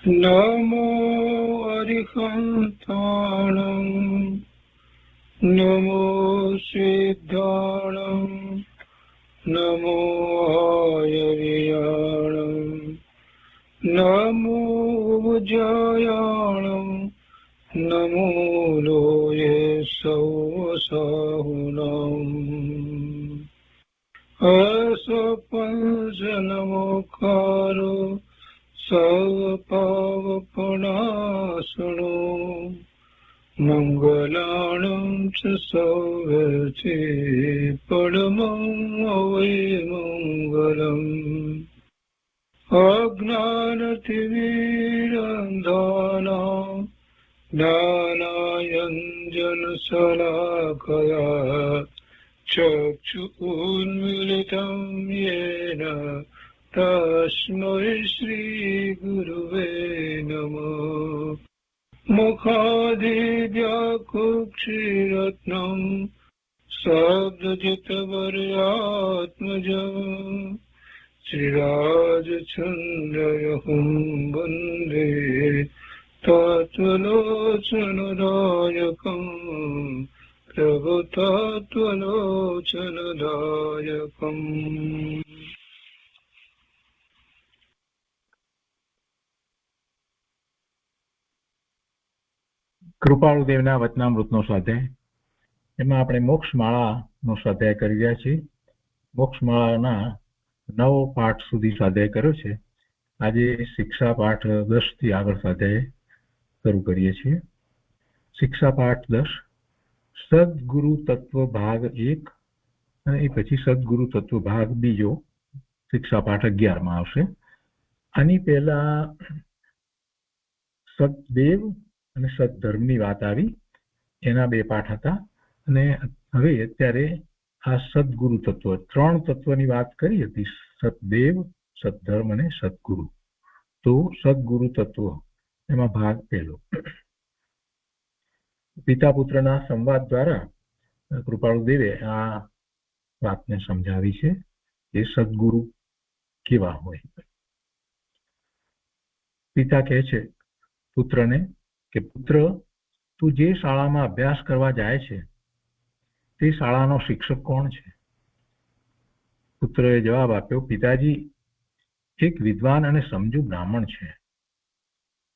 નમો અરિહંતાણં નમો સિદ્ધાણં નમો આયર્યાણં નમો ઉજ્જયાણં નમો લોયે સૌસાહુનાં અસપંચનમોકારો સર્વપાવપનાશનો મંગલાણં ચ સૌર્યતે પરમં અવૈમંગલम् અજ્ઞાનતિમિરંધાનાં જ્ઞાનાંજનશલાકયા ચક્ષુન્મીલિतं येन તસ્મૈ શ્રીગુરવે નમઃ મુખાદિવ્યાકુક્ષિરત્નં શબ્દજિતવર્યાત્મજં શ્રીરાજચંદ્રયહું વંદે તત્વલોચનદાયકં પ્રભુતત્વલોચનદાયકં. કૃપાળુદેવના વચનામૃતનો સ્વાધ્યાય. એમાં આપણે મોક્ષમાળાનો સ્વાધ્યાય કરી રહ્યા છીએ. મોક્ષમાળાના 9 પાઠ સુધી સ્વાધ્યાય કર્યો છે. આજે શિક્ષા પાઠ 10 થી આગળ સ્વાધ્યાય શરૂ કરીએ છીએ. શિક્ષા પાઠ 10 સદગુરુ તત્વ ભાગ 1 અને એ પછી સદગુરુ તત્વ ભાગ 2 શિક્ષા પાઠ 11 માં આવશે. આની પહેલા સદદેવ અને સદધર્મની વાત આવી, એના 2 પાઠ હતા. અને હવે અત્યારે આ સદગુરુ તત્વ 3 તત્વની વાત કરી હતી, સદદેવ, સદધર્મ અને સદગુરુ. તો સદગુરુ તત્વ એમાં ભાગ પહેલો. પિતા પુત્રના સંવાદ દ્વારા કૃપાળુદેવે આ વાતને સમજાવી છે કે સદગુરુ કેવા હોય. પિતા કહે છે પુત્રને કે પુત્ર, તું જે શાળામાં અભ્યાસ કરવા જાય છે તે શાળાનો શિક્ષક કોણ છે? પુત્રએ જવાબ આપ્યો, પિતાજી, એક વિદ્વાન અને સમજુ બ્રાહ્મણ છે.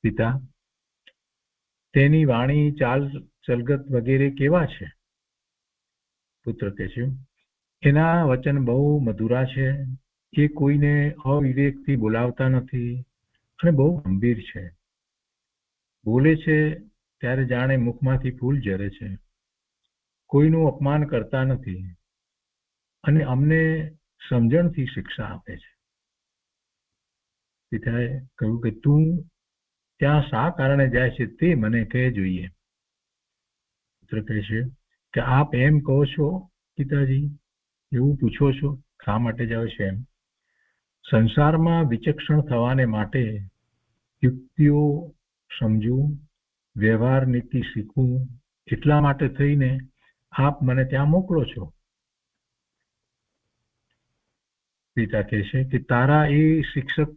પિતા, તેની વાણી, ચાલ ચલગત વગેરે કેવા છે? પુત્ર કહે છે, એના વચન બહુ મધુરા છે, એ કોઈને અવિવેકથી બોલાવતા નથી અને બહુ ગંભીર છે. બોલે છે ત્યારે જાણે મુખમાંથી ફૂલ ઝરે છે. કોઈનું અપમાન કરતા નથી અને અમને સમજણથી શિક્ષા આપે છે. પિતાએ કહ્યું કે તું ત્યાં શા કારણે જાય છે તે મને કહે જોઈએ. પુત્ર કહે છે કે આપ એમ કહો છો પિતાજી, એવું પૂછો છો, શા માટે જાઓ છો? એમ સંસારમાં વિચક્ષણ થવાને માટે યુક્તિઓ સમજવું, વ્યવહાર નીતિ શીખવું, એટલા માટે થઈને આપ મને ત્યાં મોકલો છો. પિતા કહે છે કે તારા એ શિક્ષક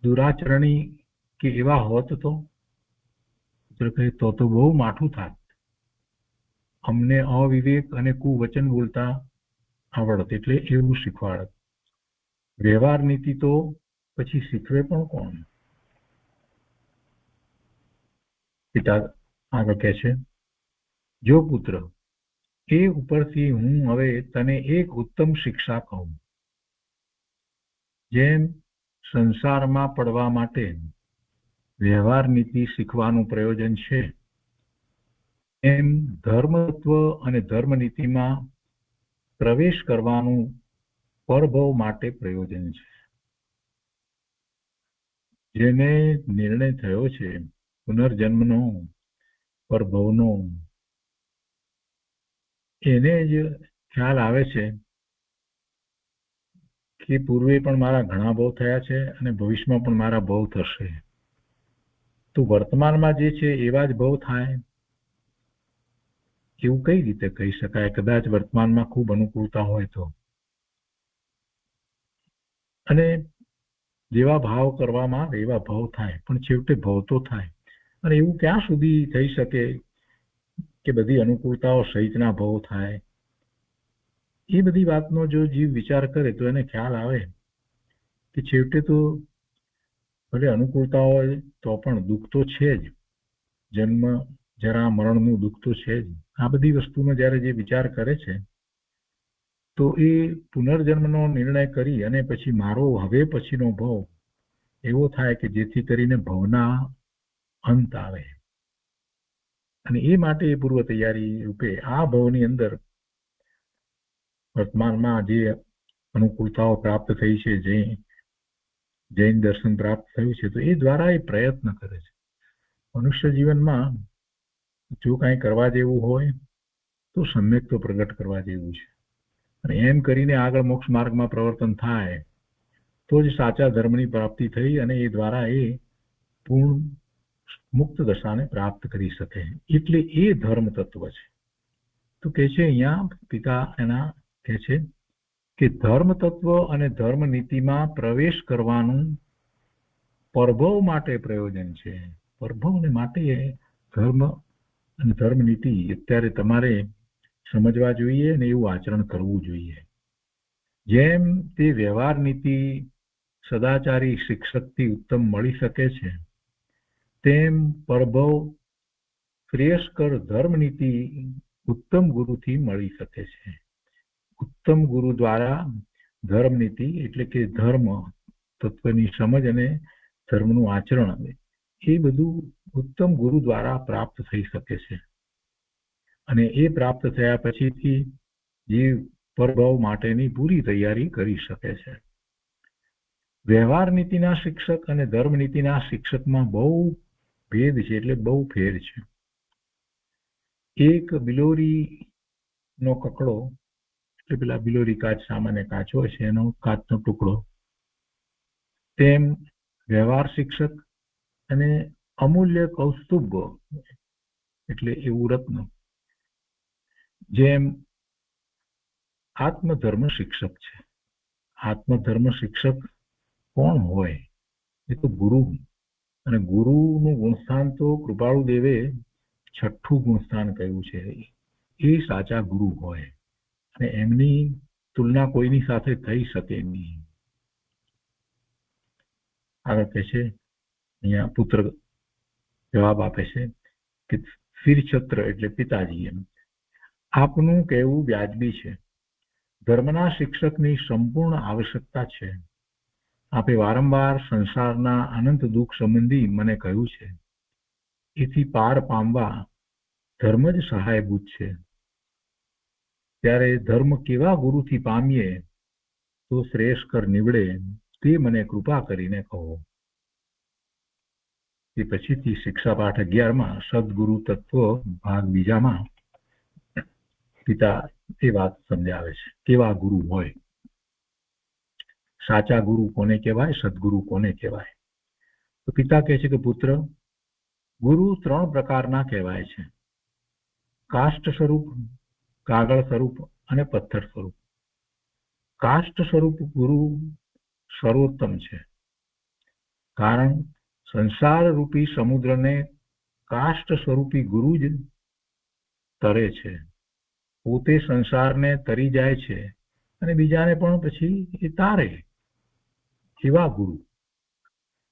દુરાચરણી કે એવા હોત તો? પુત્ર કહે તો બહુ માઠું થાત. અમને અવિવેક અને કુવચન બોલતા આવડત, એટલે એવું શીખવાડત. વ્યવહાર નીતિ તો પછી શીખવે પણ કોણ? પિતા આગળ કહે છે, જો પુત્ર, એ ઉપરથી હું હવે તને એક ઉત્તમ શિક્ષા કહું. જેમ સંસારમાં પડવા માટે વ્યવહાર નીતિ શીખવાનું પ્રયોજન છે, એમ ધર્મતત્વ અને ધર્મનીતિમાં પ્રવેશ કરવાનું પરભવ માટે પ્રયોજન છે. જેને નિર્ણય થયો છે પુનર્જન્મનો, પરભવનો, એને જ ખ્યાલ આવે છે કે પૂર્વે પણ મારા ઘણા ભવ થયા છે અને ભવિષ્યમાં પણ મારા ભવ થશે. તો વર્તમાનમાં જે છે એવા જ ભવ થાય એવું કઈ રીતે કહી શકાય? કદાચ વર્તમાનમાં ખૂબ અનુકૂળતા હોય તો. અને જેવા ભાવ કરવામાં આવે એવા ભાવ થાય, પણ છેવટે ભાવ તો થાય. અને એવું ક્યાં સુધી થઈ શકે કે બધી અનુકૂળતાઓ સહિતના ભાવ થાય? એ બધી વાતનો જો જીવ વિચાર કરે તો એને ખ્યાલ આવે કે છેવટે તો ભલે અનુકૂળતા હોય તો પણ દુઃખ તો છે જ. જન્મ જરા મરણનું દુઃખ તો છે જ. આ બધી વસ્તુનો જ્યારે જે વિચાર કરે છે તો એ પુનર્જન્મનો નિર્ણય કરી અને પછી મારો હવે પછીનો ભાવ એવો થાય કે જેથી કરીને ભવના અંત આવે. અને એ માટે એ પૂર્વ તૈયારી રૂપે આ ભવની અંદર વર્તમાનમાં જે અનુકૂળતાઓ પ્રાપ્ત થઈ છે, જૈન દર્શન પ્રાપ્ત થયું છે, તો એ દ્વારા એ પ્રયત્ન કરે છે. મનુષ્ય જીવનમાં જો કાંઈ કરવા જેવું હોય તો સમ્યક તો પ્રગટ કરવા જેવું છે. અને એમ કરીને આગળ મોક્ષ માર્ગમાં પ્રવર્તન થાય તો જ સાચા ધર્મની પ્રાપ્તિ થઈ અને એ દ્વારા એ પૂર્ણ મુક્ત દશાને પ્રાપ્ત કરી શકે. એટલે એ ધર્મ તત્વ છે. તો કે છે અહીંયા પિતા એના કહે છે કે ધર્મ તત્વ અને ધર્મ નીતિમાં પ્રવેશ કરવાનું પરભવ માટે પ્રયોજન છે. પરભવને માટે ધર્મ અને ધર્મ નીતિ અત્યારે તમારે સમજવા જોઈએ અને એવું આચરણ કરવું જોઈએ. જેમ તે વ્યવહાર નીતિ સદાચારી શિક્ષકથી ઉત્તમ મળી શકે છે, તેમ પરભવ શ્રેયસ્કર ધર્મ નીતિ ઉત્તમ ગુરુથી મળી શકે છે. ઉત્તમ ગુરુ દ્વારા ધર્મ નીતિ એટલે કે ધર્મ તત્વની સમજ અને ધર્મનું આચરણ એ બધું ઉત્તમ ગુરુ દ્વારા પ્રાપ્ત થઈ શકે છે. અને એ પ્રાપ્ત થયા પછીથી જીવ પરભવ માટેની પૂરી તૈયારી કરી શકે છે. વ્યવહાર નીતિના શિક્ષક અને ધર્મ નીતિના શિક્ષકમાં બહુ ભેદ છે, એટલે બહુ ફેર છે. એક બિલોરીનો કકડો એટલે પેલા બિલોરી કાચ, સામાન્ય કાચ હોય છે, એનો કાચનો ટુકડો, તેમ વ્યવહાર શિક્ષક અને અમૂલ્ય કૌસ્તુભ એટલે એવું રત્ન, જેમ આત્મધર્મ શિક્ષક છે. આત્મધર્મ શિક્ષક કોણ હોય? એ તો ગુરુ. અને ગુરુનું ગુણસ્થાન તો કૃપાળુ દેવે 6ઠ્ઠું ગુણસ્થાન કહ્યું છે. એ સાચા ગુરુ હોય અને એમની તુલના કોઈની સાથે થઈ શકે નહીં. આગળ કહે છે અહીંયા પુત્ર જવાબ આપે છે કે શિરછત્ર એટલે પિતાજી, એમ આપનું કહેવું વ્યાજબી છે. ધર્મના શિક્ષકની સંપૂર્ણ આવશ્યકતા છે. આપે વારંવાર સંસારના અનંત દુઃખ સંબંધી મને કહ્યું છે. એથી પાર પામવા ધર્મ જ સહાયભૂત છે. ત્યારે ધર્મ કેવા ગુરુથી પામીએ તો શ્રેયસ્કર નીવડે તે મને કૃપા કરીને કહો. એ પછીથી શિક્ષાપાઠ 11માં સદગુરુ તત્વ ભાગ બીજામાં પિતા એ વાત સમજાવે છે કેવા ગુરુ હોય. સાચા ગુરુ કોને કહેવાય, સદગુરુ કોને કહેવાય? તો પિતા કહે છે કે પુત્ર, ગુરુ 3 પ્રકારના કહેવાય છે: કાષ્ટ સ્વરૂપ, કાગળ સ્વરૂપ અને પથ્થર સ્વરૂપ. કાષ્ટ સ્વરૂપ ગુરુ સર્વોત્તમ છે, કારણ સંસાર રૂપી સમુદ્રને કાષ્ટ સ્વરૂપી ગુરુ જ તરે છે. પોતે સંસારને તરી જાય છે અને બીજાને પણ પછી એ તારે. એવા ગુરુ.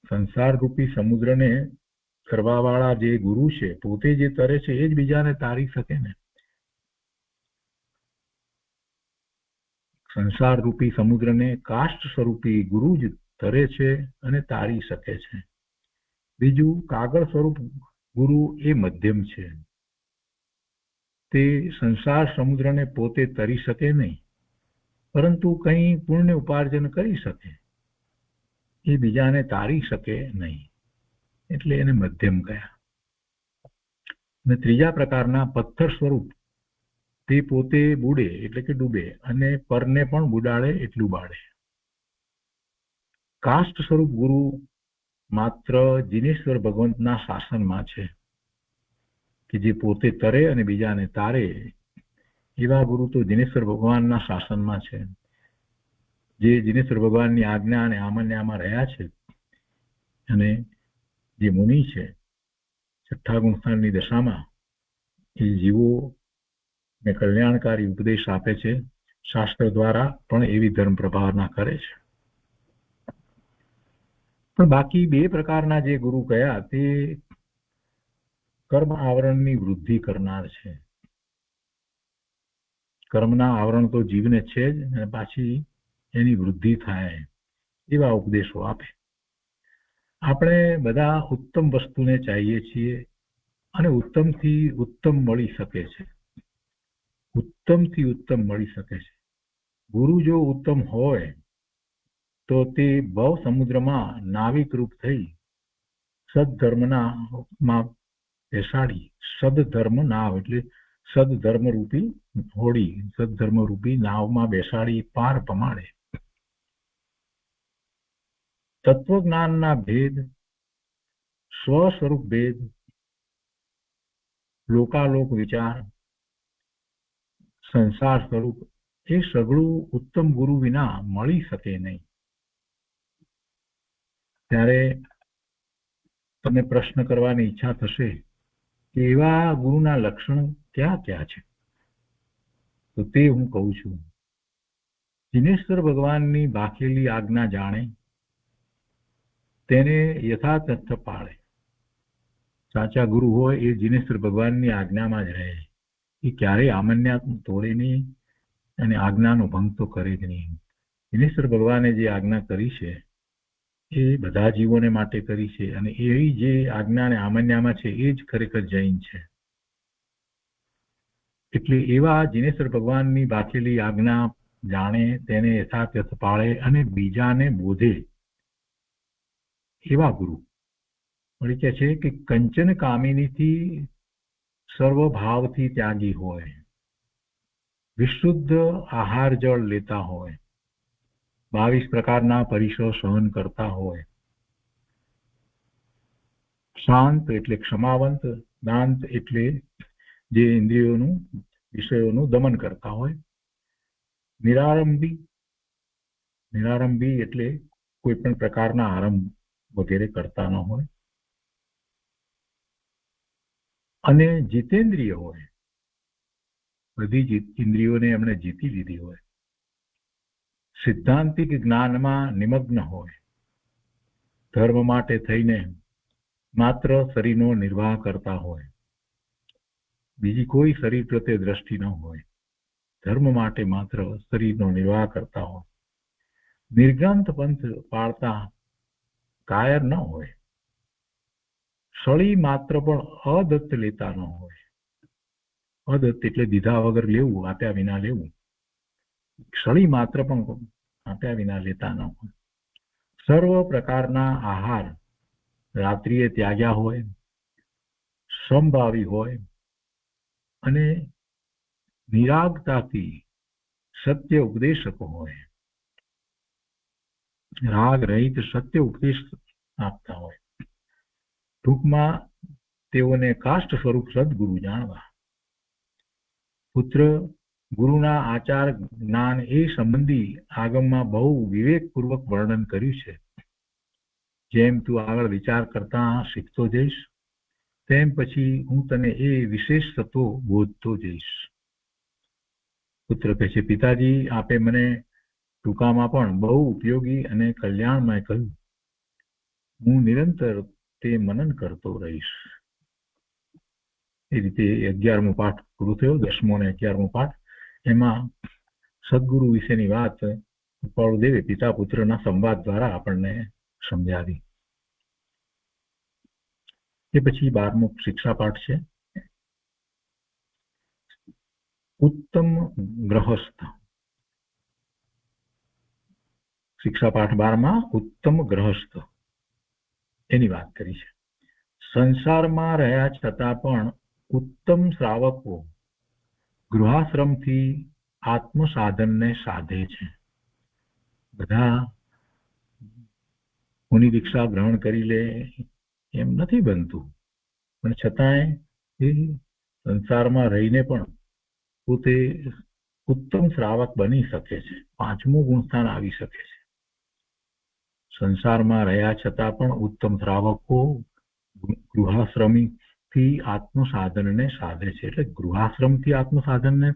સંસાર રૂપી સમુદ્રને તરવાવાળા જે ગુરુ છે, પોતે જે તરે છે એ જ બીજાને તારી શકે ને. સંસાર રૂપી સમુદ્રને કાષ્ટ સ્વરૂપી ગુરુ જ તરે છે અને તારી શકે છે. બીજું, કાગળ સ્વરૂપ ગુરુ એ મધ્યમ છે. તે સંસાર સમુદ્રને પોતે તરી શકે નહીં, પરંતુ કંઈ પુણ્ય ઉપાર્જન કરી શકે. એ બીજાને તારી શકે નહીં, એટલે એને મધ્યમ કહ્યા. અને ત્રીજા પ્રકારના પથ્થર સ્વરૂપ, તે પોતે બુડે એટલે કે ડૂબે અને પરને પણ બુડાડે એટલું બાળે. કાષ્ટ સ્વરૂપ ગુરુ માત્ર જીનેશ્વર ભગવંતના શાસનમાં છે, કે જે પોતે તરે અને બીજાને તારે. એવા ગુરુ તો જીનેશ્વર ભગવાનના શાસનમાં છે. જે જિનેશ્વર ભગવાનની આજ્ઞા અને આમન્યામાં રહ્યા છે અને જે મુનિ છે છઠ્ઠા ગુણસ્થાનની દશામાં એ જીવો ને કલ્યાણકારી ઉપદેશ આપે છે. શાસ્ત્ર દ્વારા પણ એવી ધર્મ પ્રભાવના કરે છે. પણ બાકી બે પ્રકારના જે ગુરુ કયા તે કર્મ આવરણની વૃદ્ધિ કરનાર છે. કર્મના આવરણ તો જીવને છે જ અને પાછી એની વૃદ્ધિ થાય એવા ઉપદેશો આપે. આપણે બધા ઉત્તમ વસ્તુને ચાહીએ છીએ અને ઉત્તમથી ઉત્તમ મળી શકે છે. ઉત્તમથી ઉત્તમ મળી શકે છે. ગુરુ જો ઉત્તમ હોય તો તે ભવ સમુદ્રમાં નાવિક રૂપ થઈ સદધર્મના માં બેસાડી સદધર્મ નાવ એટલે સદધર્મ રૂપી હોડી સદધર્મ રૂપી નાવમાં બેસાડી પાર પમાડે. તત્વજ્ઞાનના ભેદ, સ્વ સ્વરૂપ ભેદ, લોકાલોક વિચાર, સંસાર સ્વરૂપ એ સગળું ઉત્તમ ગુરુ વિના મળી શકે નહીં. ત્યારે તમને પ્રશ્ન કરવાની ઈચ્છા થશે કે એવા ગુરુના લક્ષણ ક્યાં ક્યાં છે? તો તે હું કહું છું. જિનેશ્વર ભગવાનની બાખેલી આજ્ઞા જાણે, તેને યથાતથ પાળે. સાચા ગુરુ હોય એ જિનેશ્વર ભગવાનની આજ્ઞામાં જ રહે. એ ક્યારેય આમન્યા તોડે નહીં અને આજ્ઞાનો ભંગ તો કરે જ નહીં. જિનેશ્વર ભગવાને જે આજ્ઞા કરી છે એ બધા જીવોને માટે કરી છે અને એવી જે આજ્ઞા અને આમન્યામાં છે એ જ ખરેખર જૈન છે. એટલે એવા જિનેશ્વર ભગવાનની બાખેલી આજ્ઞા જાણે, તેને યથાતથ પાળે અને બીજાને બોધે એવા ગુરુ. વળી કહે છે કે કંચન કામિનીથી સર્વભાવથી ત્યાગી હોય, વિશુદ્ધ આહાર જળ લેતા હોય, 22 પ્રકારના પરિસો સહન કરતા હોય, શાંત એટલે ક્ષમાવંત, દાંત એટલે જે ઇન્દ્રિયોનું વિષયોનું દમન કરતા હોય, નિરારંભી એટલે કોઈ પણ પ્રકારના આરંભ વગેરે કરતા ન હોય, અને જીતેન્દ્રિય હોય, બધી ઇન્દ્રિયોને એમણે જીતી લીધી હોય, સિદ્ધાંતિક જ્ઞાનમાં નિમગ્ન હોય, ધર્મ માટે થઈને માત્ર શરીરનો નિર્વાહ કરતા હોય, બીજી કોઈ શરીર પ્રત્યે દ્રષ્ટિ ન હોય, ધર્મ માટે માત્ર શરીરનો નિર્વાહ કરતા હોય, નિર્ગ્રંથ પંથ પાળતા કાયર ન હોય, સળી માત્ર પણ અદત્ત લેતા ન હોય. અદત્ત એટલે દીધા વગર લેવું, આપ્યા વિના લેવું. સળી માત્ર પણ આપ્યા વિના લેતા ન હોય. સર્વ પ્રકારના આહાર રાત્રિએ ત્યાગ્યા હોય, સમભાવી હોય અને નિરાગતાથી સત્ય ઉપદેશક હોય, રાગ રહિત સત્ય ઉપદેશ આપતા હોય. ટૂંકમાં તેઓને કાષ્ટ સ્વરૂપ સદગુરુ જાણવા. પુત્ર ગુરુના આચાર જ્ઞાન એ સંબંધી આગમમાં બહુ વિવેકપૂર્વક વર્ણન કર્યું છે. જેમ તું આગળ વિચાર કરતા શીખતો જઈશ તેમ પછી હું તને એ વિશેષ તત્વો બોધતો જઈશ. પુત્ર કહે છે, પિતાજી આપે મને ટૂંકામાં પણ બહુ ઉપયોગી અને કલ્યાણમય કહ્યું. હું નિરંતર તે મનન કરતો રહીશ. એ રીતે 11મો પાઠ પૂરો થયો. 10મો અને 11મો પાઠ. એમાં સદગુરુ વિશેની વાત કૃપાળુદેવે પિતા પુત્રના સંવાદ દ્વારા આપણને સમજાવી. એ પછી 12મો શિક્ષા પાઠ છે, ઉત્તમ ગ્રહસ્થ. શિક્ષા પાઠ 12માં ઉત્તમ ગ્રહસ્થ એની વાત કરી છે. સંસારમાં રહ્યા છતાં પણ ઉત્તમ શ્રાવકો ગૃહાશ્રમથી આત્મ સાધનને સાધે છે. બધા મુનિ દીક્ષા ગ્રહણ કરી લે એમ નથી બનતું, પણ છતાંય એ સંસારમાં રહીને પણ પોતે ઉત્તમ શ્રાવક બની શકે છે. પાંચમું ગુણસ્થાન આવી શકે છે. સંસારમાં રહ્યા છતાં પણ ઉત્તમ શ્રાવકો ગૃહાશ્રમીથી આત્મસાધનને સાધે છે. એટલે ગૃહાશ્રમથી આત્મસાધનને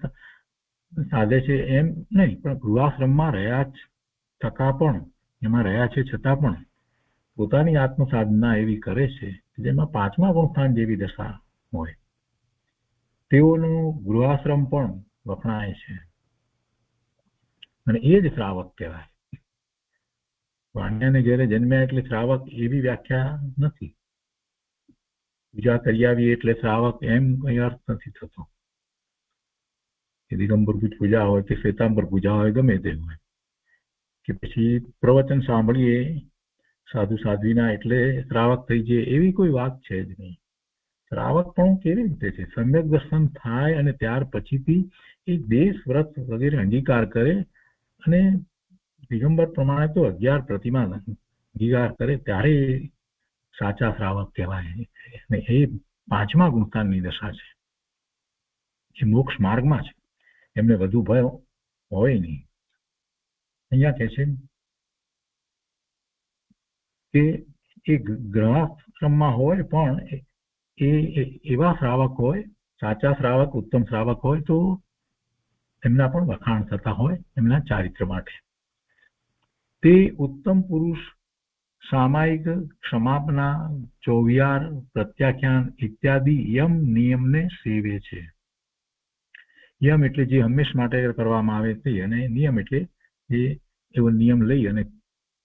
સાધે છે એમ નહીં, પણ ગૃહાશ્રમમાં રહ્યા છતાં પણ, એમાં રહ્યા છે છતાં પણ પોતાની આત્મસાધના એવી કરે છે જેમાં પાંચમા ગુણસ્થાન જેવી દશા હોય. તેઓનું ગૃહાશ્રમ પણ વખણાય છે અને એ જ શ્રાવક કહેવાય. વાણિયાને ઘેરે જન્મ્યા એટલે શ્રાવક એવી વ્યાખ્યા નથી. પૂજા કરી આવી એટલે શ્રાવક એમ કઈ અર્થ નથી થતો. દિગંબર પૂજા હોય કે શ્વેતાંબર પૂજા હોય, ગમે તે હોય, કે પછી પ્રવચન સાંભળીએ સાધુ સાધ્વીના એટલે શ્રાવક થઈ જાય, એવી કોઈ વાત છે જ નહીં. શ્રાવક પણ કેવી રીતે છે? સમ્યક દર્શન થાય અને ત્યાર પછીથી એ દેશ વ્રત વગેરે અંગીકાર કરે અને દિગંબર પ્રમાણે તો 11 પ્રતિમા અંગીકાર કરે ત્યારે સાચા શ્રાવક કહેવાય. અને એ પાંચમા ગુણસ્થાનની દશા છે. એ મોક્ષ માર્ગમાં છે. એમને વધુ ભય હોય નહીં. અહીંયા કહે છે કે એ ગ્રહાશ્રમમાં હોય પણ એ એવા શ્રાવક હોય, સાચા શ્રાવક, ઉત્તમ શ્રાવક હોય તો એમના પણ વખાણ થતા હોય એમના ચારિત્ર માટે. તે ઉત્તમ પુરુષ સામાયિક ક્ષમાપના, ચોવિયાર, પ્રત્યાખ્યાન ઇત્યાદિ યમ નિયમને સેવે છે. યમ એટલે જે હંમેશ માટે કરવામાં આવે તે, અને નિયમ એટલે જે એવો નિયમ લઈ અને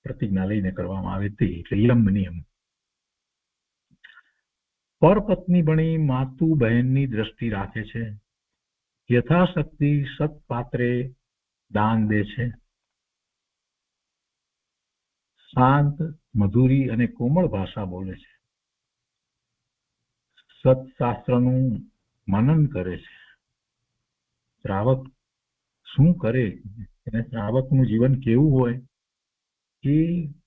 પ્રતિજ્ઞા લઈને કરવામાં આવે તે, એટલે યમ નિયમ. પરપત્ની બની માતુ બહેનની દ્રષ્ટિ રાખે છે. યથાશક્તિ સત્પાત્રે દાન દે છે. શાંત, મધુરી અને કોમળ ભાષા બોલે છે. સત્શાસ્ત્રનું મનન કરે છે. શ્રાવક શું કરે, અને શ્રાવકનું જીવન કેવું હોય એ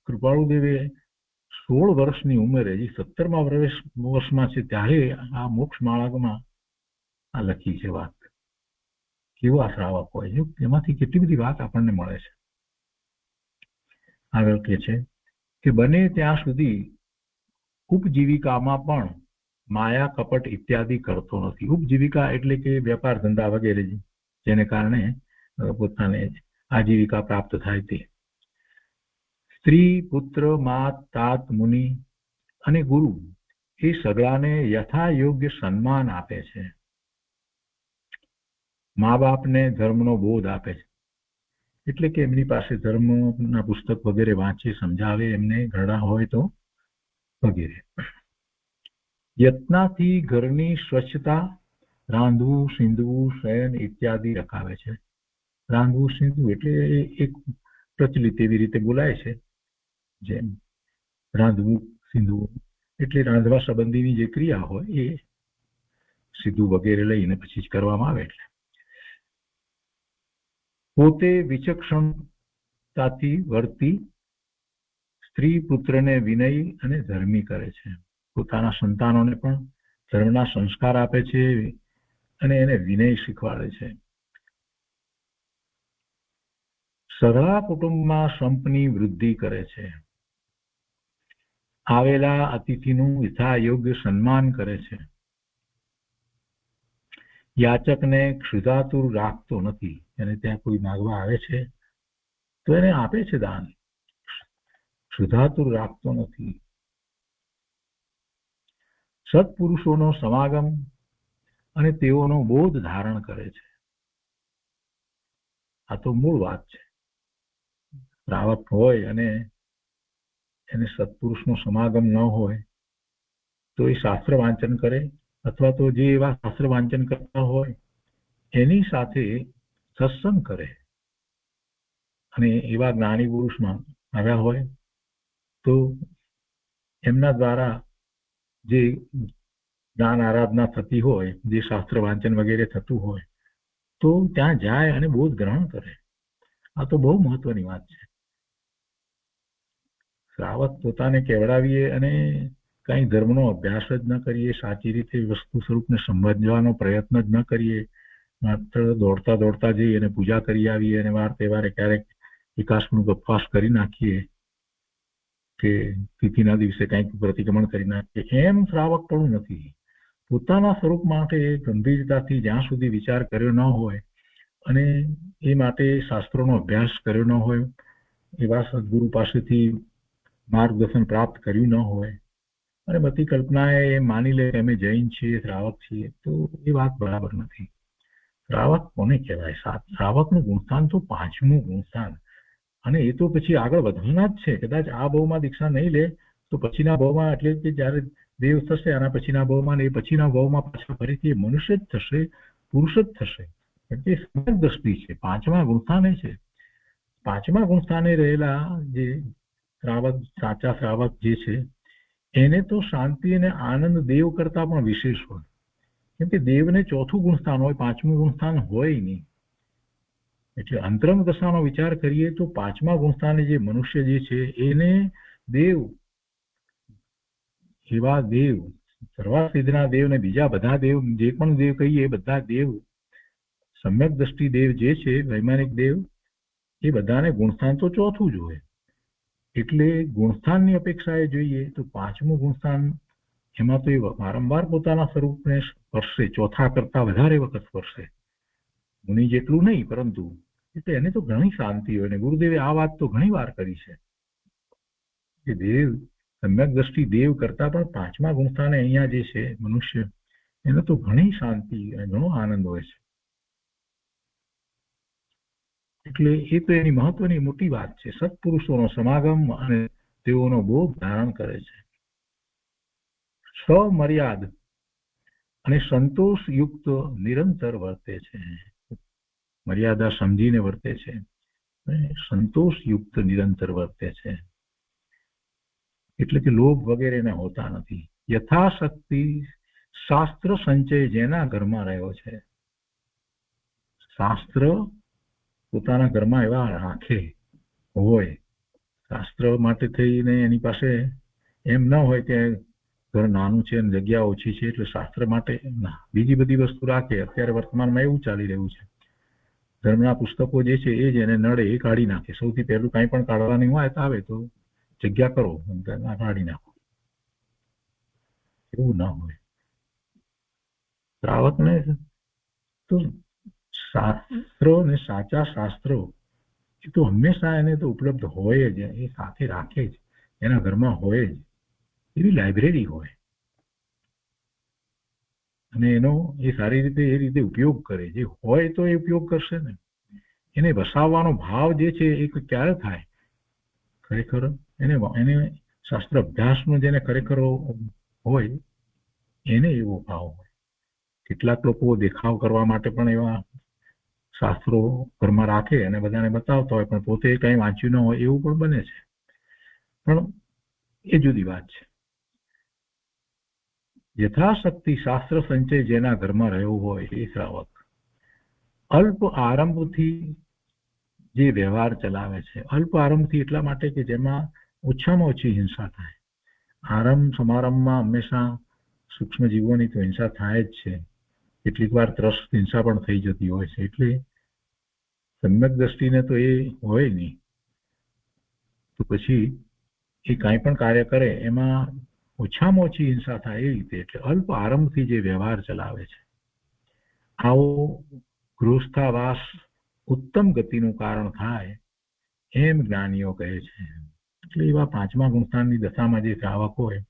કૃપાળુદેવે 16 વર્ષની ઉંમરે, હજી 17મા વર્ષમાં છે ત્યારે આ મોક્ષ માળામાં આ લખી છે વાત. કેવા શ્રાવક હોય છે, એમાંથી કેટલી બધી વાત આપણને મળે છે. આગળ કહે છે કે બને ત્યાં સુધી ઉપજીવિકામાં પણ માયા, કપટ ઇત્યાદિ કરતો નથી. ઉપજીવિકા એટલે કે વેપાર ધંધા વગેરે જેને કારણે પોતાને આજીવિકા પ્રાપ્ત થાય તે. સ્ત્રી, પુત્ર, માત, તાત, મુનિ અને ગુરુ એ સગળાને યથા યોગ્ય સન્માન આપે છે. મા બાપને ધર્મનો બોધ આપે છે, એટલે કે એમની પાસે ધર્મના પુસ્તક વગેરે વાંચે, સમજાવે, એમને ઘરડા હોય તો વગેરે. યત્નાથી ઘરની સ્વચ્છતા, રાંધવું, સીંધવું, શયન ઇત્યાદિ રખાવે છે. રાંધવું, સીંધવું એટલે એક પ્રચલિત એવી રીતે બોલાય છે. જેમ રાંધવું, સીંધવું એટલે રાંધવા સંબંધીની જે ક્રિયા હોય એ સીધું વગેરે લઈને પછી જ કરવામાં આવે. એટલે પોતે વિચક્ષણતાથી વર્તી સ્ત્રી પુત્રને વિનય અને ધર્મી કરે છે. પોતાના સંતાનોને પણ ધર્મના સંસ્કાર આપે છે અને એને વિનય શીખવાડે છે. સગળા કુટુંબમાં સંપની વૃદ્ધિ કરે છે. આવેલા અતિથિનું યથાયોગ્ય સન્માન કરે છે. યાચકને ક્ષુધાતુર રાખતો નથી. અને ત્યાં કોઈ માગવા આવે છે તો એને આપે છે દાન. ક્ષુધાતુર રાખતો નથી. સત્પુરુષોનો સમાગમ અને તેઓનો બોધ ધારણ કરે છે. આ તો મૂળ વાત છે. શ્રાવક હોય અને એને સત્પુરુષનો સમાગમ ન હોય તો એ શાસ્ત્ર વાંચન કરે, અથવા તો જે એવા શાસ્ત્ર વાંચન કરતા હોય એની સાથે સત્સંગ કરે, અને એવા જ્ઞાની પુરુષમાં આવ્યા હોય તો એમના દ્વારા જે જ્ઞાન આરાધના થતી હોય, જે શાસ્ત્ર વાંચન વગેરે થતું હોય તો ત્યાં જાય અને બોધ ગ્રહણ કરે. આ તો બહુ મહત્વની વાત છે. શ્રાવક પોતાને કેવડાવીએ અને કઈ ધર્મનો અભ્યાસ જ ન કરીએ, સાચી રીતે વસ્તુ સ્વરૂપને સમજવાનો પ્રયત્ન જ ન કરીએ માત્ર દોડતા દોડતા જઈએ અને પૂજા કરી આવીએ અને વાર તહેવારે ક્યારેક એકાસમૃત ઉપવાસ કરી નાખીએ કે તિથિના દિવસે કંઈક પ્રતિક્રમણ કરી નાખીએ, એમ શ્રાવક પણ નથી. પોતાના સ્વરૂપ માટે ગંભીરતાથી જ્યાં સુધી વિચાર કર્યો ન હોય અને એ માટે શાસ્ત્રોનો અભ્યાસ કર્યો ન હોય, એવા સદગુરુ પાસેથી માર્ગદર્શન પ્રાપ્ત કર્યું ન હોય અને બધી કલ્પનાએ એ માની લે કે અમે જૈન છીએ, શ્રાવક છીએ, તો એ વાત બરાબર નથી. શ્રાવક કોને કહેવાય? શ્રાવકનું ગુણસ્થાન તો પાંચમું ગુણસ્થાન, અને એ તો પછી આગળ વધવાના જ છે. કદાચ આ ભાવમાં દીક્ષા નહીં લે તો પછીના ભાવમાં, એટલે કે જયારે દેવ થશે આના પછીના ભાવમાં, એ પછીના ભાવમાં પાછા ફરીથી મનુષ્ય જ થશે, પુરુષ જ થશે. એટલે સમ્યક દ્રષ્ટિ છે, પાંચમા ગુણસ્થાને છે. પાંચમા ગુણસ્થાને રહેલા જે શ્રાવક, સાચા શ્રાવક જે છે, એને તો શાંતિ અને આનંદ દેવ કરતા પણ વિશેષ હોય. કેમ કે દેવને ચોથું ગુણસ્થાન હોય, પાંચમું ગુણસ્થાન હોય નહીં. એટલે અંતરંગ દશાનો વિચાર કરીએ તો પાંચમા ગુણસ્થાને જે મનુષ્ય જે છે એને દેવ, એવા દેવ, સર્વાસિદ્ધના દેવ ને બીજા બધા દેવ, જે પણ દેવ કહીએ એ બધા દેવ, સમ્યક દ્રષ્ટિ દેવ જે છે, વૈમાનિક દેવ, એ બધાને ગુણસ્થાન તો ચોથું જ હોય. એટલે ગુણસ્થાનની અપેક્ષાએ જોઈએ તો પાંચમું ગુણસ્થાન, એમાં તો એ વારંવાર પોતાના સ્વરૂપને સ્પર્શે, ચોથા કરતા વધારે વખત સ્પર્શે. મુનિ જેટલું નહીં, પરંતુ એટલે એને તો ઘણી શાંતિ હોય. ને ગુરુદેવે આ વાત તો ઘણી વાર કરી છે કે દેવ, સમ્યક દ્રષ્ટિ દેવ કરતા પણ પાંચમા ગુણસ્થાને અહીંયા જે છે મનુષ્ય, એને તો ઘણી શાંતિ અને ઘણો આનંદ હોય છે. એટલે એ તો એની મહત્વની મોટી વાત છે. સત્પુરુષોનો સમાગમ અને તેઓનો બોધ ધારણ કરે છે. સ્વમર્યાદ અને સંતોષ યુક્ત નિરંતર વર્તે છે. મર્યાદા સમજીને વર્તે છે, સંતોષ યુક્ત નિરંતર વર્તે છે. એટલે કે લોભ વગેરે હોતા નથી. યથાશક્તિ શાસ્ત્ર સંચય જેના ઘરમાં રહ્યો છે, શાસ્ત્ર પોતાના ઘરમાં એવા રાખે હોય, શાસ્ત્ર માટે થઈને એની પાસે એમ ન હોય કે ઘર નાનું છે અને જગ્યા ઓછી છે એટલે શાસ્ત્ર માટે ના, બીજી બધી વસ્તુ રાખે. અત્યારે વર્તમાનમાં એવું ચાલી રહ્યું છે, ધર્મના પુસ્તકો જે છે એ જ એને નડે એ કાઢી નાખે. સૌથી પહેલું કાંઈ પણ કાઢવાની વાત આવે તો જગ્યા કરો, કાઢી નાખો. એવું ના હોય. શ્રાવકને તો શાસ્ત્રો ને સાચા શાસ્ત્રો એ તો હંમેશા એને તો ઉપલબ્ધ હોય જ, એ સાથે રાખે જ, એના ઘરમાં હોય જ. એવી લાઇબ્રેરી હોય અને એનો એ સારી રીતે એ રીતે ઉપયોગ કરે. જે હોય તો એ ઉપયોગ કરશે ને. એને વસાવવાનો ભાવ જે છે એ ક્યારે થાય? ખરેખર એને શાસ્ત્ર અભ્યાસનો જેને ખરેખર હોય એને એવો ભાવ હોય. કેટલાક લોકો દેખાવ કરવા માટે પણ એવા શાસ્ત્રો ઘરમાં રાખે અને બધાને બતાવતા હોય, પણ પોતે કઈ વાંચ્યું ન હોય એવું પણ બને છે. પણ એ જુદી વાત છે. યથાશક્તિ શાસ્ત્ર સંચય જેના ઘરમાં રહ્યો હોય એ શ્રાવક અલ્પ આરંભથી જે વ્યવહાર ચલાવે છે. અલ્પ આરંભથી એટલા માટે કે જેમાં ઓછામાં ઓછી હિંસા થાય. આરંભ સમારંભમાં હંમેશા સૂક્ષ્મ જીવોની તો હિંસા થાય જ છે, કેટલીક વાર ત્રસ્ત હિંસા પણ થઈ જતી હોય છે. એટલે સમ્યક દ્રષ્ટિને તો એ હોય નહીં, તો પછી એ કાંઈ પણ કાર્ય કરે એમાં ઓછામાં ઓછી હિંસા થાય એ રીતે. એટલે અલ્પ આરંભથી જે વ્યવહાર ચલાવે છે, આવો ગૃહસ્થાવાસ ઉત્તમ ગતિનું કારણ થાય એમ જ્ઞાનીઓ કહે છે. એટલે એવા પાંચમા ગુણસ્થાનની દશામાં જે શ્રાવક હોય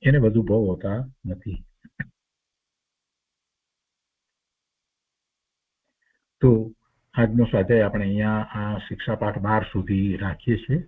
એને વધુ ભવ હોતા નથી. તો આજનો સ્વાધ્યાય આપણે અહીંયા આ શિક્ષા પાઠ 12 સુધી રાખીએ છીએ.